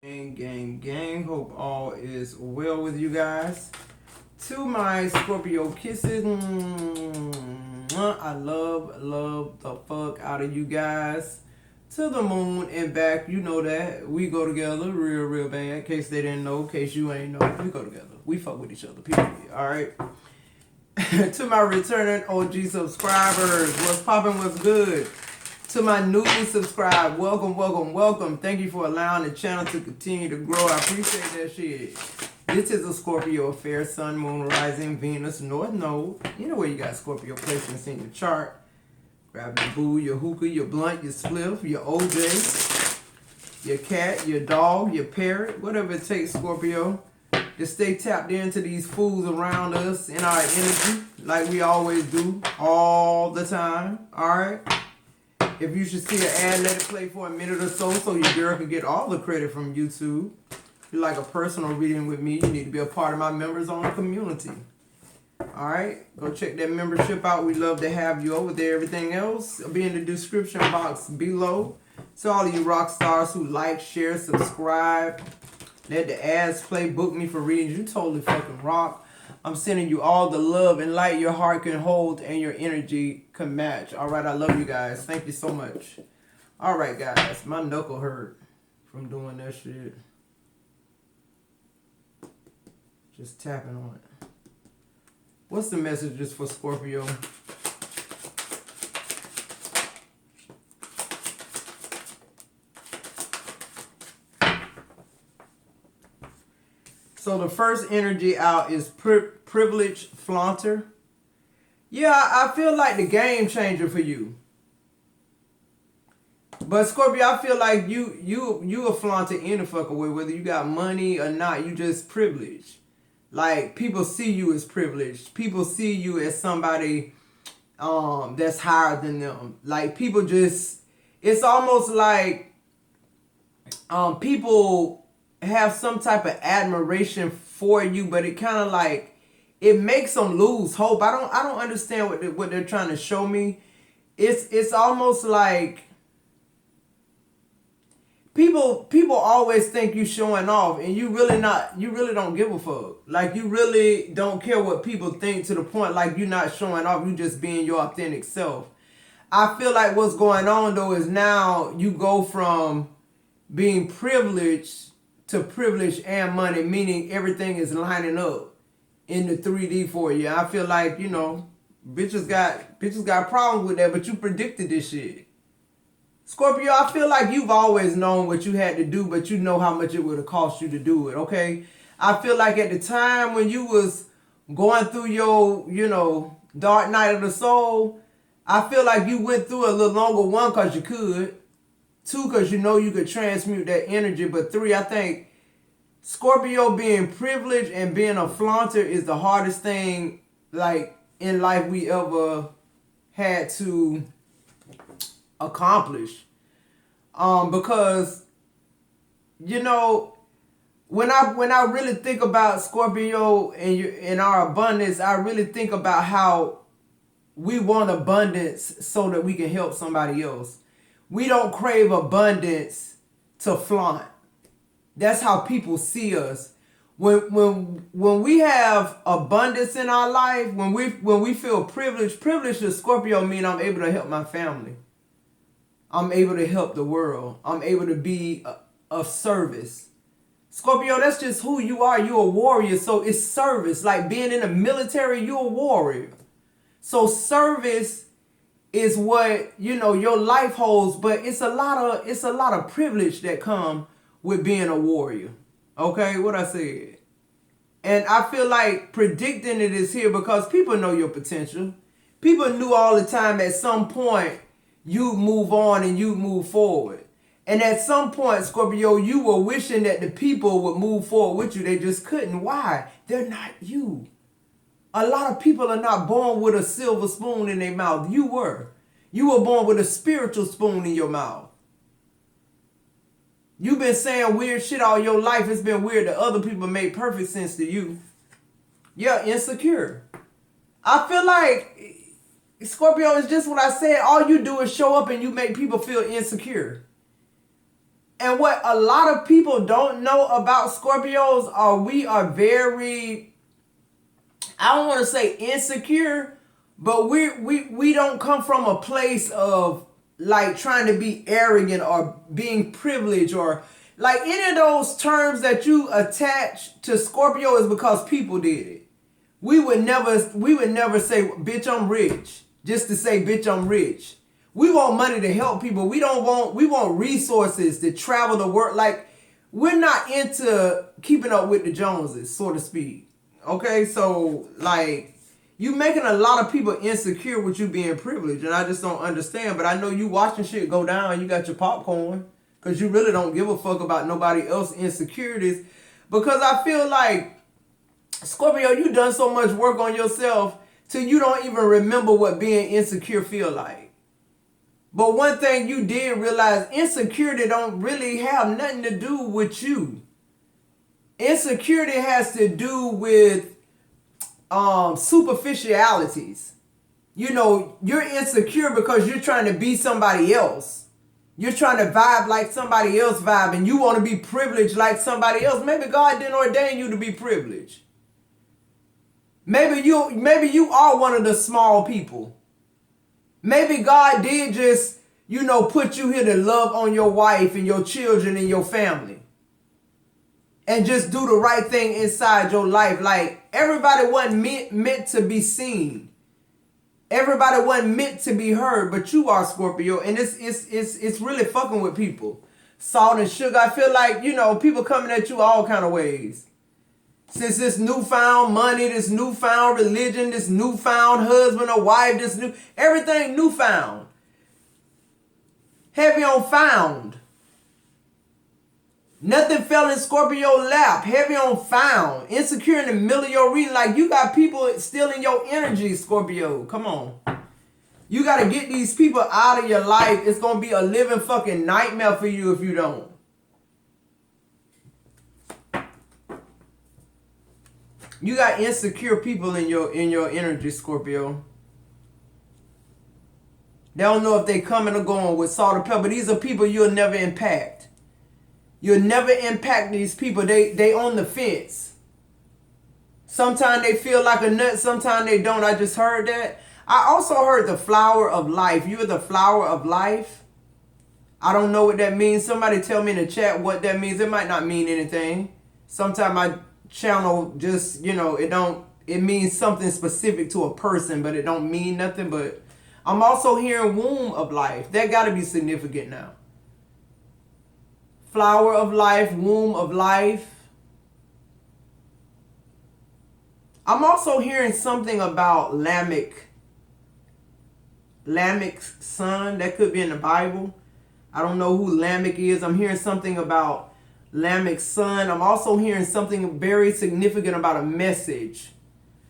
Gang. Hope all is well with you guys. To my Scorpio kisses, I love the fuck out of you guys. To the moon and back, you know that. We go together real bad. In case they didn't know, in case you ain't know, we go together. We fuck with each other, period. Alright? To my returning OG subscribers, what's poppin', what's good? To my newly subscribed, welcome. Thank you for allowing the channel to continue to grow. I appreciate that shit. This is a Scorpio affair, Sun, Moon, Rising, Venus, North Node. You know where you got Scorpio placements in your chart. Grab your boo, your hookah, your blunt, your spliff, your OJ, your cat, your dog, your parrot, whatever it takes, Scorpio. To stay tapped into these fools around us in our energy, like we always do, all the time, alright? If you should see an ad, let it play for a minute or so your girl can get all the credit from YouTube. If you like a personal reading with me, you need to be a part of my members only community. Alright, go check that membership out. We love to have you over there. Everything else will be in the description box below. So all of you rock stars who like, share, subscribe, let the ads play, book me for readings, you totally fucking rock. I'm sending you all the love and light your heart can hold and your energy can match. Alright, I love you guys. Thank you so much. Alright, guys. My knuckle hurt from doing that shit. Just tapping on it. What's the messages for Scorpio? So the first energy out is privileged flaunter. Yeah, I feel like the game changer for you. But Scorpio, I feel like you a flaunter in the fucking way, whether you got money or not. You just privileged. Like people see you as privileged. People see you as somebody that's higher than them. Like people just, it's almost like people have some type of admiration for you, but it kind of like it makes them lose hope. I don't understand what they're trying to show me. It's almost like people always think you showing off, and you really don't give a fuck. Like you really don't care what people think, to the point like you're not showing off, you just being your authentic self. I feel like what's going on though is now you go from being privileged to privilege and money, meaning everything is lining up in the 3D for you. I feel like, you know, bitches got problems with that, but you predicted this shit. Scorpio, I feel like you've always known what you had to do, but you know how much it would have cost you to do it, okay? I feel like at the time when you was going through your, you know, dark night of the soul, I feel like you went through a little longer, one, because you could. Two, because you know you could transmute that energy. But three, I think Scorpio being privileged and being a flaunter is the hardest thing like in life we ever had to accomplish. Because you know, when I really think about Scorpio and our abundance, I really think about how we want abundance so that we can help somebody else. We don't crave abundance to flaunt. That's how people see us. When we have abundance in our life, when we feel privileged to Scorpio mean I'm able to help my family. I'm able to help the world. I'm able to be of service. Scorpio, that's just who you are. You're a warrior, so it's service. Like being in the military, you're a warrior. So service is what, you know, your life holds, but it's a lot of privilege that come with being a warrior. Okay, what I said. And I feel like predicting it is here because people know your potential. People knew all the time at some point you move on and you move forward. And at some point, Scorpio, you were wishing that the people would move forward with you. They just couldn't. Why? They're not you. A lot of people are not born with a silver spoon in their mouth. You were. You were born with a spiritual spoon in your mouth. You've been saying weird shit all your life. It's been weird that other people make perfect sense to you. You're insecure. I feel like Scorpio is just what I said. All you do is show up and you make people feel insecure. And what a lot of people don't know about Scorpios are we are very, I don't want to say insecure, but we don't come from a place of like trying to be arrogant or being privileged or like any of those terms that you attach to Scorpio is because people did it. We would never say, bitch, I'm rich, just to say, bitch, I'm rich. We want money to help people. We want resources to travel the world. Like, we're not into keeping up with the Joneses, so to speak. Okay, so like you making a lot of people insecure with you being privileged, and I just don't understand. But I know you watching shit go down, you got your popcorn, because you really don't give a fuck about nobody else's insecurities. Because I feel like, Scorpio, you done so much work on yourself till you don't even remember what being insecure feel like. But one thing you did realize, insecurity don't really have nothing to do with you. Insecurity has to do with superficialities. You know, you're insecure because you're trying to be somebody else. You're trying to vibe like somebody else vibe, and you want to be privileged like somebody else. Maybe God didn't ordain you to be privileged. Maybe you are one of the small people. Maybe God did just, put you here to love on your wife and your children and your family. And just do the right thing inside your life. Like, everybody wasn't meant to be seen. Everybody wasn't meant to be heard, but you are, Scorpio. And it's really fucking with people. Salt and sugar. I feel like, people coming at you all kind of ways. Since this newfound money, this newfound religion, this newfound husband or wife, everything newfound. Heavy on found. Nothing fell in Scorpio lap. Heavy on found. Insecure in the middle of your reading. Like, you got people stealing your energy, Scorpio. Come on. You got to get these people out of your life. It's going to be a living fucking nightmare for you if you don't. You got insecure people in your energy, Scorpio. They don't know if they coming or going with salt or pepper. These are people you'll never impact. You'll never impact these people. They on the fence. Sometimes they feel like a nut. Sometimes they don't. I just heard that. I also heard the flower of life. You're the flower of life. I don't know what that means. Somebody tell me in the chat what that means. It might not mean anything. Sometimes my channel just, it means something specific to a person, but it don't mean nothing. But I'm also hearing womb of life. That got to be significant now. Flower of life, womb of life. I'm also hearing something about Lamech's son. That could be in the Bible. I don't know who Lamech is. I'm hearing something about Lamech's son. I'm also hearing something very significant about a message.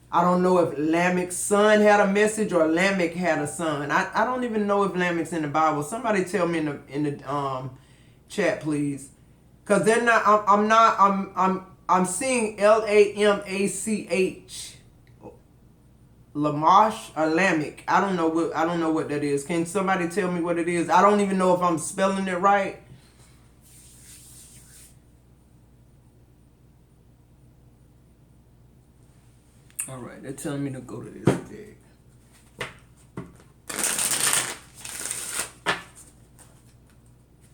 I don't know if Lamech's son had a message or Lamech had a son. I don't even know if Lamech's in the Bible. Somebody tell me in the chat, please. Cause they're not. I'm seeing Lamach. Lamash or Lamech. I don't know what that is. Can somebody tell me what it is? I don't even know if I'm spelling it right. All right, they're telling me to go to this deck.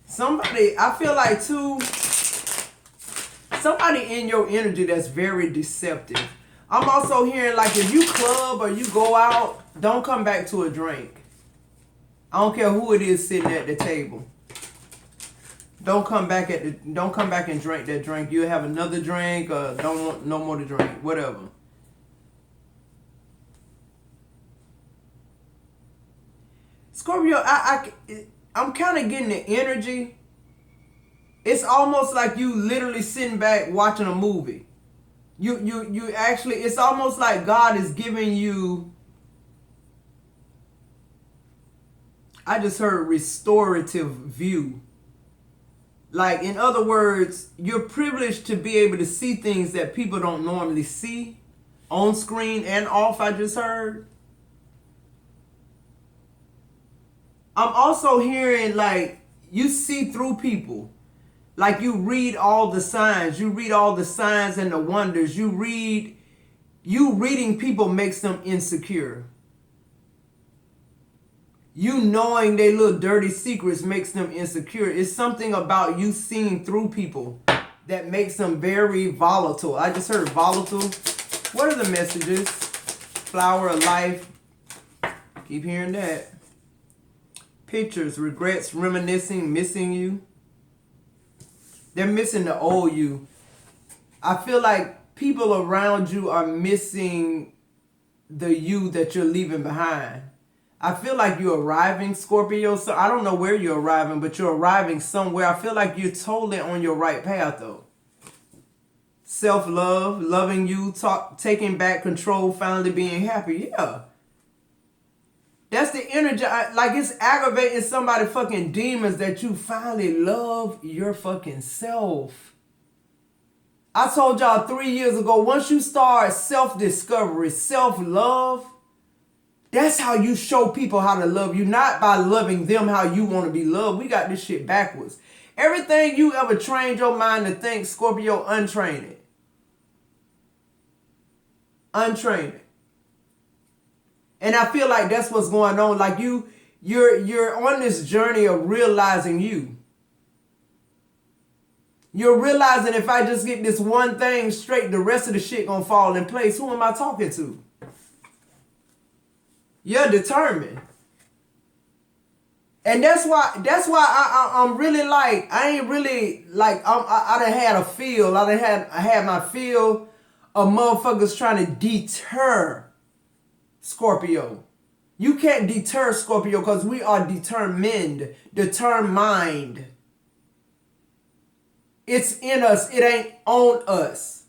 Somebody, I feel like too, somebody in your energy that's very deceptive. I'm also hearing like if you club or you go out, don't come back to a drink. I don't care who it is sitting at the table. Don't come back and drink that drink. You'll have another drink or don't want no more to drink, whatever. Scorpio, I'm kind of getting the energy. It's almost like you literally sitting back watching a movie. You actually, it's almost like God is giving you, I just heard restorative view. Like, in other words, you're privileged to be able to see things that people don't normally see on screen and off, I just heard. I'm also hearing like you see through people. Like you read all the signs. You read all the signs and the wonders. Reading people makes them insecure. You knowing their little dirty secrets makes them insecure. It's something about you seeing through people that makes them very volatile. I just heard volatile. What are the messages? Flower of life. Keep hearing that. Pictures, regrets, reminiscing, missing you. They're missing the old you. I feel like people around you are missing the you that you're leaving behind. I feel like you're arriving, Scorpio. So I don't know where you're arriving, but you're arriving somewhere. I feel like you're totally on your right path, though. Self-love, loving you, taking back control, finally being happy. Yeah. That's the energy. Like it's aggravating somebody fucking demons that you finally love your fucking self. I told y'all 3 years ago, once you start self-discovery, self-love, that's how you show people how to love you. Not by loving them how you want to be loved. We got this shit backwards. Everything you ever trained your mind to think, Scorpio, untrain it. Untrain it. And I feel like that's what's going on. Like you're on this journey of realizing you. You're realizing if I just get this one thing straight, the rest of the shit gonna fall in place. Who am I talking to? You're determined. And that's why I'm really like, I ain't really like, I done had a feel. I had my feel of motherfuckers trying to deter Scorpio. You can't deter Scorpio because we are determined. Determined. It's in us. It ain't on us.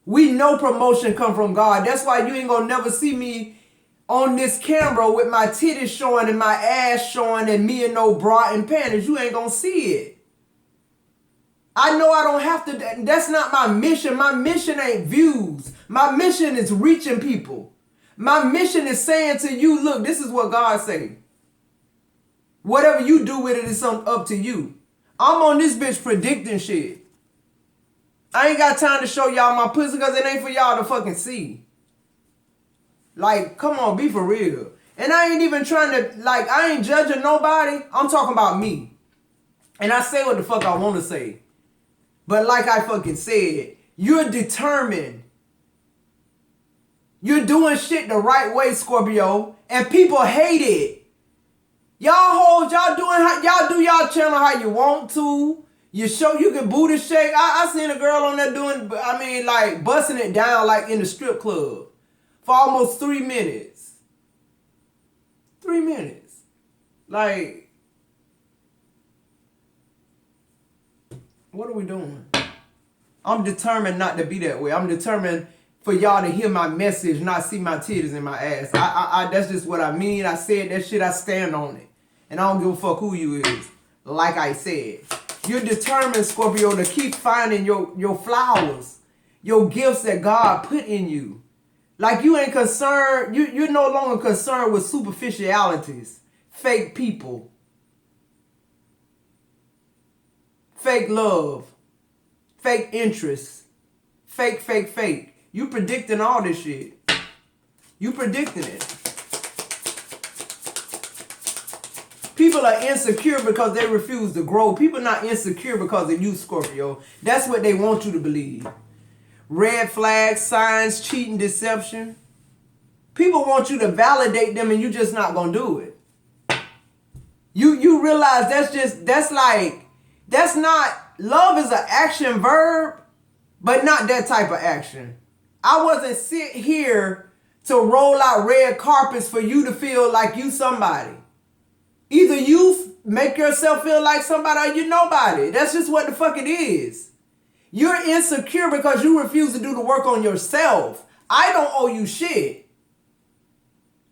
We know promotion come from God. That's why you ain't gonna never see me on this camera with my titties showing and my ass showing and me in no bra and panties. You ain't gonna see it. I know I don't have to. That's not my mission. My mission ain't views. My mission is reaching people. My mission is saying to you, look, this is what God say. Whatever you do with it is up to you. I'm on this bitch predicting shit. I ain't got time to show y'all my pussy because it ain't for y'all to fucking see. Like, come on, be for real. And I ain't even trying to, like, I ain't judging nobody. I'm talking about me. And I say what the fuck I want to say. But like I fucking said, you're determined. You're doing shit the right way, Scorpio. And people hate it. Y'all hoes, y'all do y'all channel how you want to. You can booty shake. I seen a girl on there doing, I mean, like, busting it down like in the strip club. For almost 3 minutes. 3 minutes. Like, what are we doing? I'm determined not to be that way. I'm determined for y'all to hear my message, not see my titties and my ass. That's just what I mean. I said that shit, I stand on it. And I don't give a fuck who you is. Like I said. You're determined, Scorpio, to keep finding your flowers. Your gifts that God put in you. Like you ain't concerned. You're no longer concerned with superficialities. Fake people. Fake love. Fake interests. Fake. You predicting all this shit. You predicting it. People are insecure because they refuse to grow. People not insecure because of you, Scorpio. That's what they want you to believe. Red flags, signs, cheating, deception. People want you to validate them and you just not gonna do it. You realize that's not, love is an action verb, but not that type of action. I wasn't sit here to roll out red carpets for you to feel like you somebody. Either you make yourself feel like somebody or you nobody. That's just what the fuck it is. You're insecure because you refuse to do the work on yourself. I don't owe you shit.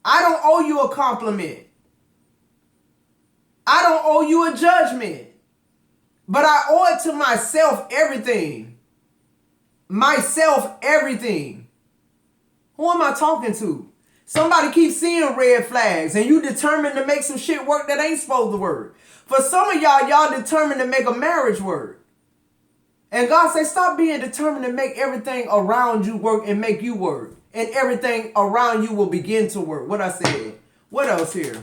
I don't owe you a compliment. I don't owe you a judgment. But I owe it to myself everything. Myself everything. Who am I talking to? Somebody keeps seeing red flags and you determined to make some shit work that ain't supposed to work. For some of y'all determined to make a marriage work. And God says, stop being determined to make everything around you work and make you work. And everything around you will begin to work. What I said. What else here?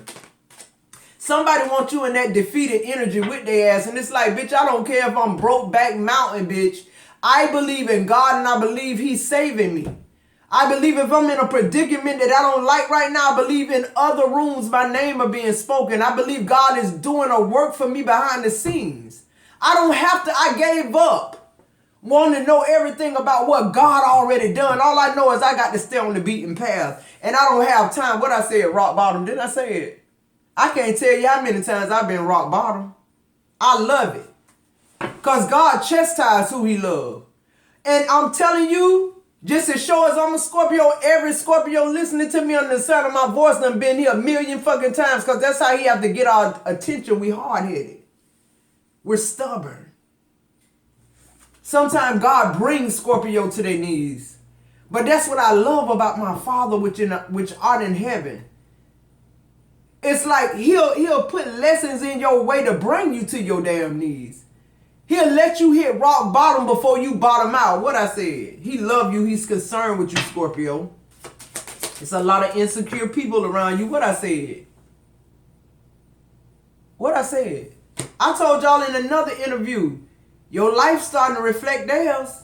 Somebody wants you in that defeated energy with their ass. And it's like, bitch, I don't care if I'm broke back mountain, bitch. I believe in God and I believe he's saving me. I believe if I'm in a predicament that I don't like right now, I believe in other rooms my name are being spoken. I believe God is doing a work for me behind the scenes. I don't have to, I gave up wanting to know everything about what God already done. All I know is I got to stay on the beaten path. And I don't have time. What I said, rock bottom, didn't I say it? I can't tell you how many times I've been rock bottom. I love it. Because God chastises who he loves. And I'm telling you, just as sure as I'm a Scorpio, every Scorpio listening to me on the sound of my voice done been here a million fucking times, because that's how he have to get our attention. We hard-headed. We're stubborn. Sometimes God brings Scorpio to their knees. But that's what I love about my Father which art in heaven. It's like he'll put lessons in your way to bring you to your damn knees. He'll let you hit rock bottom before you bottom out. What I said. He love you. He's concerned with you, Scorpio. It's a lot of insecure people around you. What I said. What I said. I told y'all in another interview. Your life's starting to reflect theirs.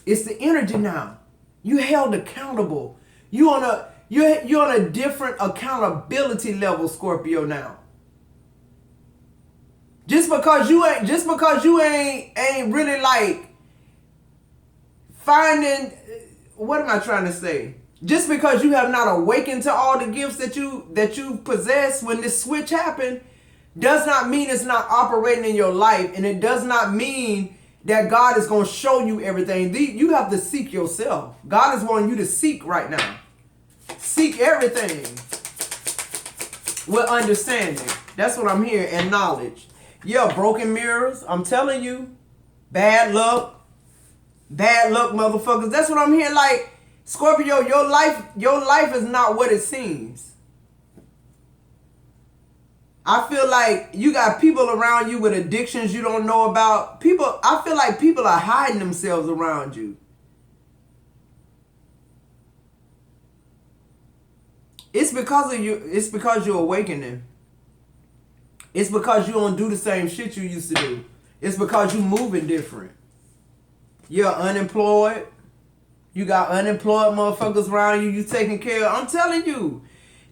It's the energy now. You held accountable. You're on a different accountability level, Scorpio, now. Just because you ain't really like finding, what am I trying to say? Just because you have not awakened to all the gifts that you possess when this switch happened, does not mean it's not operating in your life, and it does not mean that God is going to show you everything. You have to seek yourself. God is wanting you to seek right now. Seek everything with understanding. That's what I'm hearing, and knowledge. Yeah, broken mirrors. I'm telling you, bad luck, motherfuckers. That's what I'm hearing. Like, Scorpio, your life is not what it seems. I feel like you got people around you with addictions you don't know about. I feel like people are hiding themselves around you. It's because of you. It's because you're awakening. It's because you don't do the same shit you used to do. It's because you moving different. You're unemployed. You got unemployed motherfuckers around you taking care of. I'm telling you.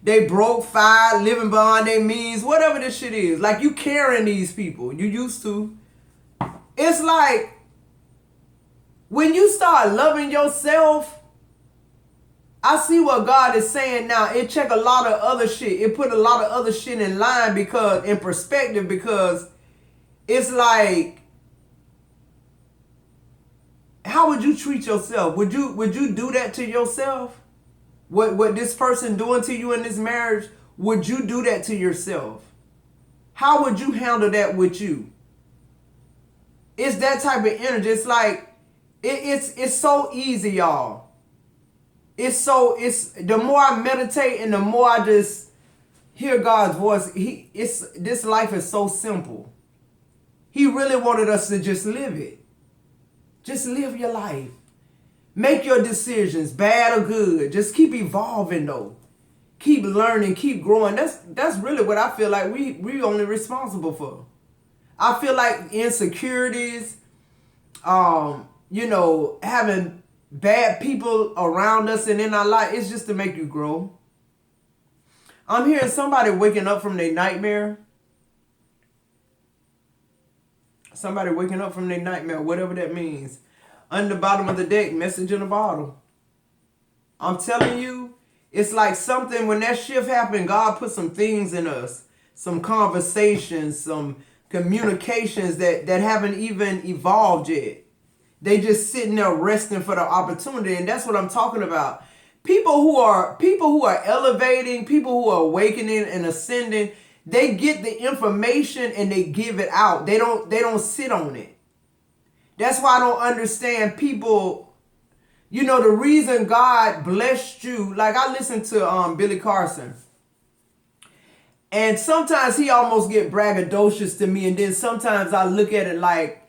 They broke, fired, living beyond their means, whatever this shit is. Like, you carrying these people. You used to. It's like, when you start loving yourself, I see what God is saying now. It check a lot of other shit. It put a lot of other shit in line, in perspective, because it's like, how would you treat yourself? Would you do that to yourself? What this person doing to you in this marriage, would you do that to yourself? How would you handle that with you? It's that type of energy. It's like, it's so easy, y'all. It's the more I meditate and the more I just hear God's voice, this life is so simple. He really wanted us to just live it. Just live your life. Make your decisions, bad or good. Just keep evolving though. Keep learning, keep growing. That's really what I feel like we only responsible for. I feel like insecurities, having bad people around us and in our life, it's just to make you grow. I'm hearing somebody waking up from their nightmare. Somebody waking up from their nightmare, whatever that means. On the bottom of the deck, message in a bottle. I'm telling you, it's like something, when that shift happened, God put some things in us. Some conversations, some communications that haven't even evolved yet. They just sitting there resting for the opportunity. And that's what I'm talking about. People who are elevating, people who are awakening and ascending, they get the information and they give it out. They don't sit on it. That's why I don't understand people. You know, the reason God blessed you, like I listened to Billy Carson. And sometimes he almost get braggadocious to me. And then sometimes I look at it like,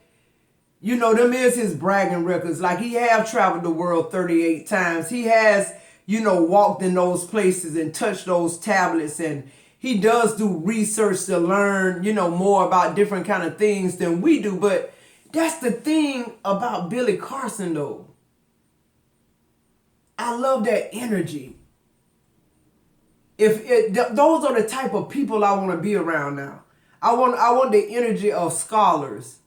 you know, them is his bragging records. Like, he have traveled the world 38 times. He has, you know, walked in those places and touched those tablets. And he does do research to learn, you know, more about different kind of things than we do. But that's the thing about Billy Carson, though. I love that energy. Those are the type of people I want to be around now. I want the energy of scholars.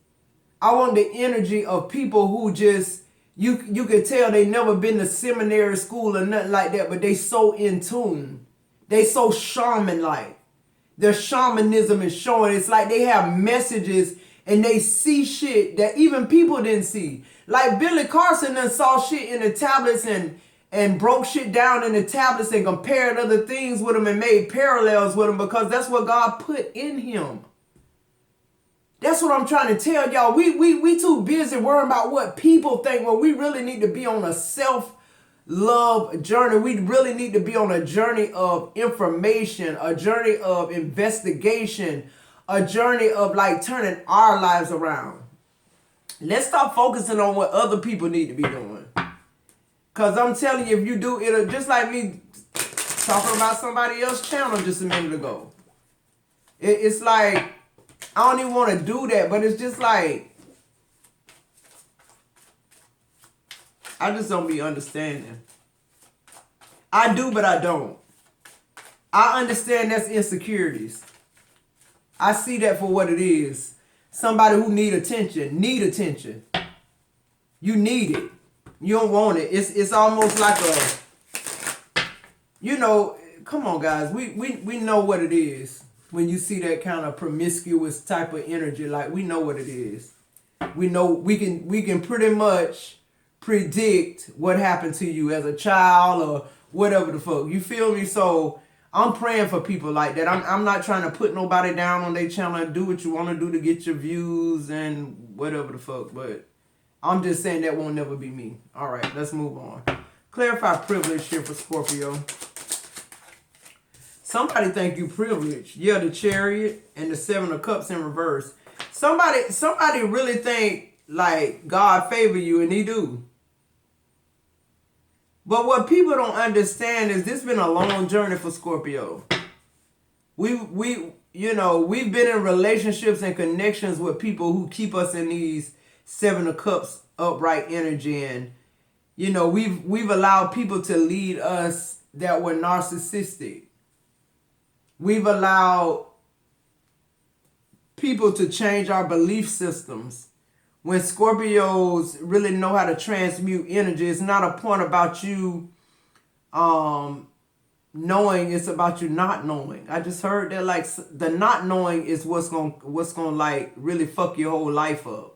I want the energy of people who just, you could tell they never been to seminary school or nothing like that, but they so in tune. They so shaman-like. Their shamanism is showing. It's like they have messages and they see shit that even people didn't see. Like Billy Carson done saw shit in the tablets and broke shit down in the tablets and compared other things with them and made parallels with them because that's what God put in him. That's what I'm trying to tell y'all. We too busy worrying about what people think when we really need to be on a self-love journey. We really need to be on a journey of information, a journey of investigation, a journey of like turning our lives around. Let's stop focusing on what other people need to be doing. Because I'm telling you, if you do, it'll just like me talking about somebody else's channel just a minute ago. It's like, I don't even want to do that, but it's just like, I just don't be understanding. I do, but I don't. I understand that's insecurities. I see that for what it is. Somebody who need attention. You need it. You don't want it. It's almost like a, you know, come on guys. We know what it is when you see that kind of promiscuous type of energy. Like, we know what it is. We know we can pretty much predict what happened to you as a child or whatever the fuck. You feel me? So I'm praying for people like that. I'm not trying to put nobody down on their channel and do what you want to do to get your views and whatever the fuck, but I'm just saying that won't never be me. All right, let's move on. Clarify privilege here for Scorpio. Somebody think you privileged. Yeah, the Chariot and the Seven of Cups in reverse. Somebody really think like God favor you, and he do. But what people don't understand is this been a long journey for Scorpio. We've been in relationships and connections with people who keep us in these Seven of Cups upright energy, and you know, we've allowed people to lead us that were narcissistic. We've allowed people to change our belief systems. When Scorpios really know how to transmute energy, it's not a point about you knowing, it's about you not knowing. I just heard that, like, the not knowing is what's gonna like really fuck your whole life up.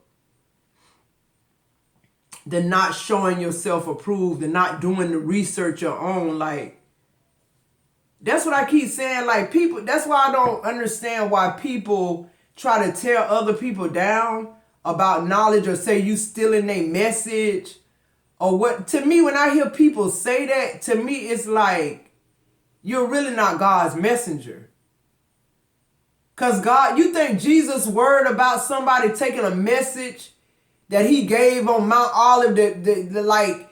The not showing yourself approved, the not doing the research your own, like, that's what I keep saying. Like, people, that's why I don't understand why people try to tear other people down about knowledge or say you stealing their message or what. To me, when I hear people say that, to me it's like you're really not God's messenger. Because God, you think Jesus' word about somebody taking a message that he gave on Mount Olive, the like,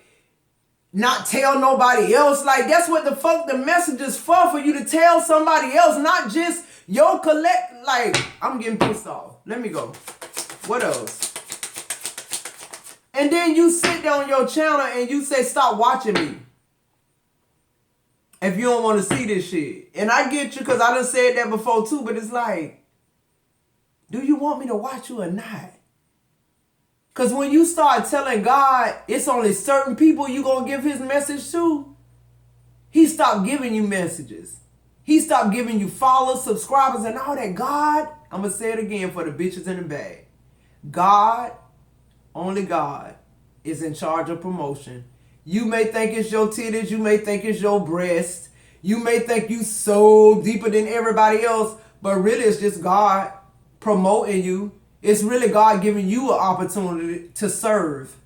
not tell nobody else? Like, that's what the fuck the message is for you to tell somebody else, not just your collect. Like, I'm getting pissed off. Let me go. What else? And then you sit there on your channel and you say, stop watching me if you don't want to see this shit. And I get you, because I done said that before too, but it's like, do you want me to watch you or not? Because when you start telling God it's only certain people you going to give his message to, he stopped giving you messages. He stopped giving you followers, subscribers, and all that. God, I'm going to say it again for the bitches in the bag. God, only God, is in charge of promotion. You may think it's your titties. You may think it's your breast. You may think you so deeper than everybody else. But really, it's just God promoting you. It's really God giving you an opportunity to serve.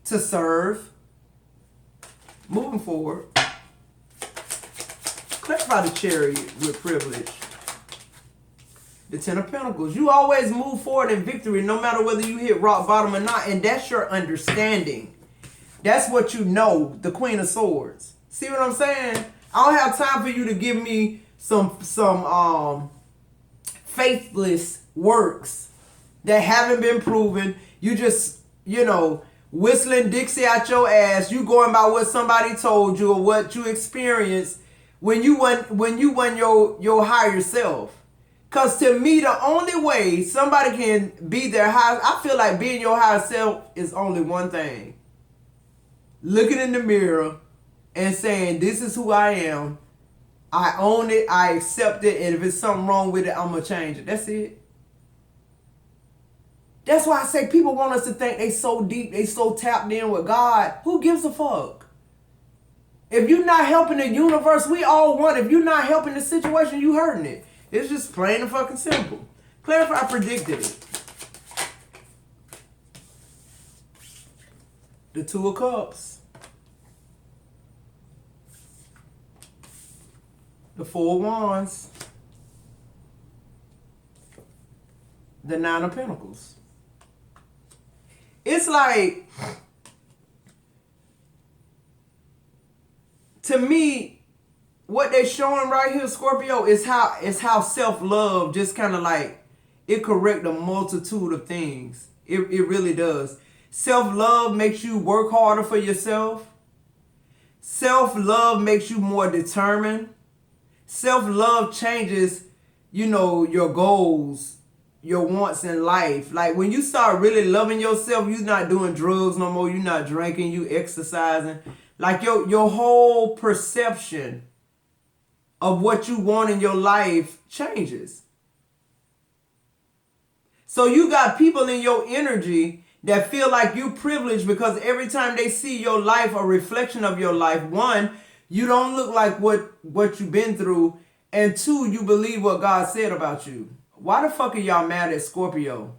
To serve. Moving forward. Clarify the Chariot with privilege. The Ten of Pentacles. You always move forward in victory no matter whether you hit rock bottom or not. And that's your understanding. That's what you know. The Queen of Swords. See what I'm saying? I don't have time for you to give me some faithless works that haven't been proven. You just, whistling Dixie out your ass. You going by what somebody told you or what you experienced when you won your higher self. Because to me, the only way somebody can be their higher, I feel like being your higher self is only one thing. Looking in the mirror and saying, this is who I am. I own it. I accept it. And if it's something wrong with it, I'm going to change it. That's it. That's why I say people want us to think they so deep, they so tapped in with God. Who gives a fuck? If you're not helping the universe, we all want. If you're not helping the situation, you hurting it. It's just plain and fucking simple. Clarify predicted it. The Two of Cups. The Four of Wands. The Nine of Pentacles. It's like, to me, what they're showing right here, Scorpio, is how self-love just kind of like, it corrects a multitude of things. It really does. Self-love makes you work harder for yourself. Self-love makes you more determined. Self-love changes, your goals, your wants in life. Like when you start really loving yourself, you're not doing drugs no more. You're not drinking, you exercising. Like your whole perception of what you want in your life changes. So you got people in your energy that feel like you privileged because every time they see your life, a reflection of your life, one, you don't look like what you've been through, and two, you believe what God said about you. Why the fuck are y'all mad at Scorpio?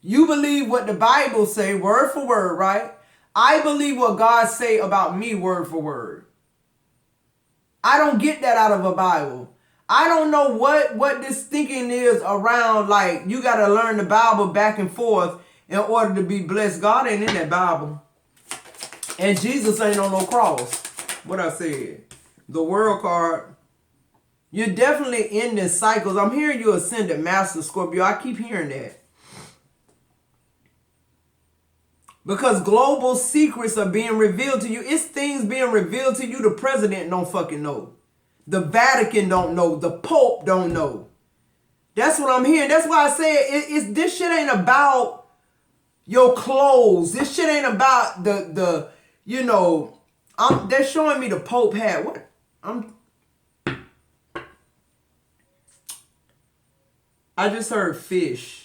You believe what the Bible say, word for word, right? I believe what God say about me, word for word. I don't get that out of a Bible. I don't know what this thinking is around, like, you got to learn the Bible back and forth in order to be blessed. God ain't in that Bible. And Jesus ain't on no cross. What I said. The World card. You're definitely in this cycles. I'm hearing you ascended master, Scorpio. I keep hearing that. Because global secrets are being revealed to you. It's things being revealed to you the president don't fucking know. The Vatican don't know. The Pope don't know. That's what I'm hearing. That's why I say this shit ain't about your clothes. This shit ain't about they're showing me the Pope hat. What? I just heard fish.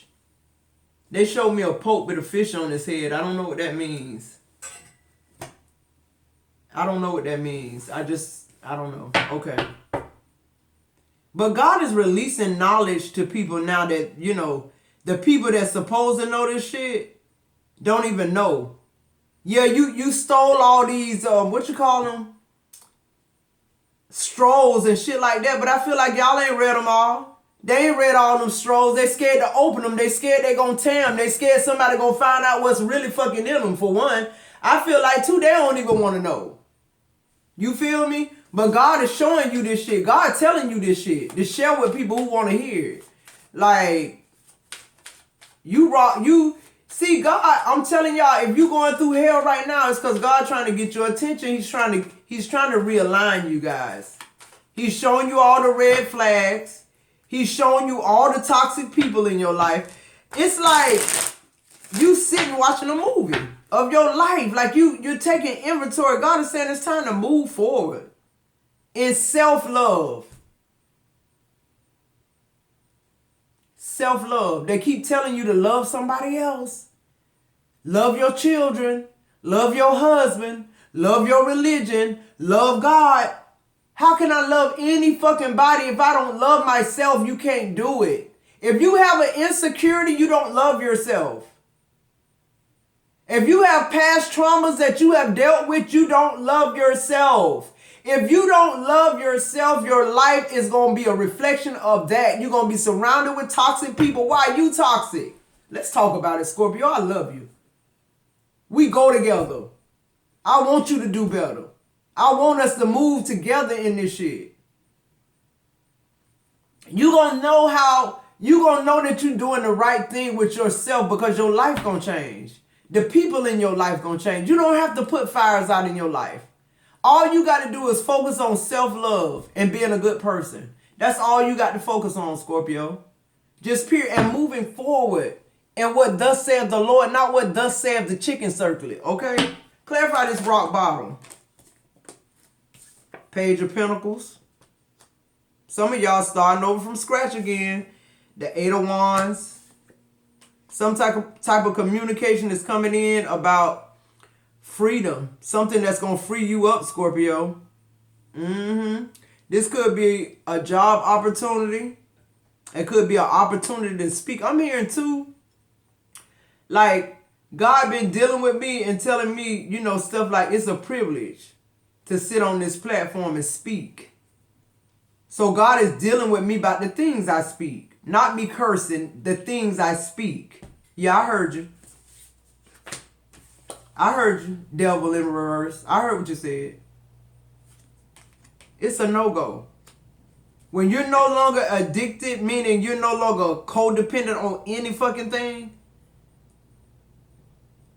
They showed me a Pope with a fish on his head. I don't know what that means. I don't know what that means. I don't know. Okay. But God is releasing knowledge to people now that, the people that's supposed to know this shit don't even know. Yeah, you stole all these, what you call them? Strolls and shit like that. But I feel like y'all ain't read them all. They ain't read all them strolls. They scared to open them. They scared they gonna tear them. They scared somebody gonna find out what's really fucking in them, for one. I feel like, two, they don't even want to know. You feel me? But God is showing you this shit. God telling you this shit to share with people who want to hear it. Like, see, God, I'm telling y'all, if you going through hell right now, it's because God trying to get your attention. He's trying to realign you guys. He's showing you all the red flags. He's showing you all the toxic people in your life. It's like you sitting watching a movie of your life. Like you're taking inventory. God is saying it's time to move forward in self-love. Self-love. They keep telling you to love somebody else. Love your children. Love your husband. Love your religion. Love God. How can I love any fucking body if I don't love myself? You can't do it. If you have an insecurity, you don't love yourself. If you have past traumas that you have dealt with, you don't love yourself. If you don't love yourself, your life is going to be a reflection of that. You're going to be surrounded with toxic people. Why are you toxic? Let's talk about it, Scorpio. I love you. We go together. I want you to do better. I want us to move together in this shit. You're going to know that you're doing the right thing with yourself because your life going to change. The people in your life going to change. You don't have to put fires out in your life. All you got to do is focus on self-love and being a good person. That's all you got to focus on, Scorpio. Just period. And moving forward. And what thus saith the Lord, not what thus saith the chicken circlet. Okay? Clarify this rock bottom. Page of Pentacles. Some of y'all starting over from scratch again. The Eight of Wands. Some type of communication is coming in about freedom. Something that's going to free you up, Scorpio. This could be a job opportunity. It could be an opportunity to speak. I'm hearing too, like, God been dealing with me and telling me, you know, stuff like it's a privilege to sit on this platform and speak. So God is dealing with me about the things I speak. Not me cursing, the things I speak. Yeah, I heard you. I heard you, devil in reverse. I heard what you said. It's a no-go. When you're no longer addicted, meaning you're no longer codependent on any fucking thing,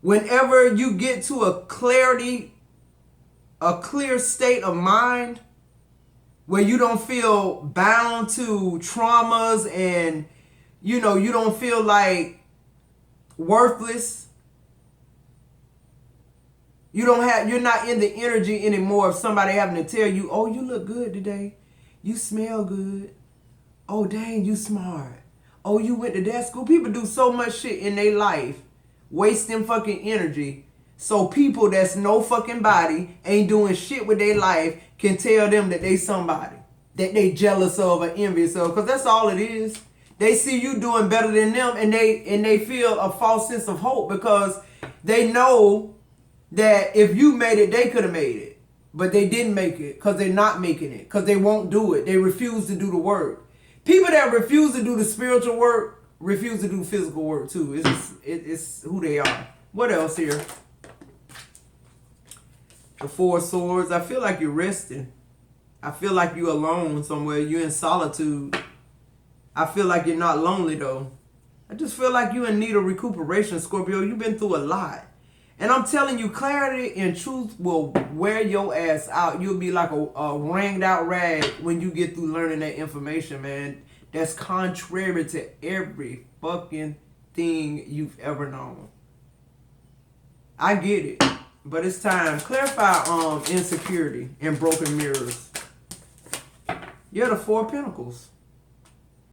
whenever you get to a clear state of mind, where you don't feel bound to traumas and, you know, you don't feel like worthless. You're not in the energy anymore of somebody having to tell you, oh, you look good today. You smell good. Oh, dang, you smart. Oh, you went to that school. People do so much shit in their life, wasting fucking energy. So people that's no fucking body, ain't doing shit with their life, can tell them that they somebody, that they jealous of or envious of. Because that's all it is. They see you doing better than them, and they feel a false sense of hope because they know that if you made it, they could have made it. But they didn't make it because they're not making it. Because they won't do it. They refuse to do the work. People that refuse to do the spiritual work refuse to do physical work too. It's who they are. What else here? The Four of Swords. I feel like you're resting. I feel like you're alone somewhere. You're in solitude. I feel like you're not lonely though. I just feel like you're in need of recuperation, Scorpio. You've been through a lot. And I'm telling you, clarity and truth will wear your ass out. You'll be like a wringed out rag when you get through learning that information, man. That's contrary to every fucking thing you've ever known. I get it. But it's time. Clarify insecurity and broken mirrors. You're the Four of Pentacles.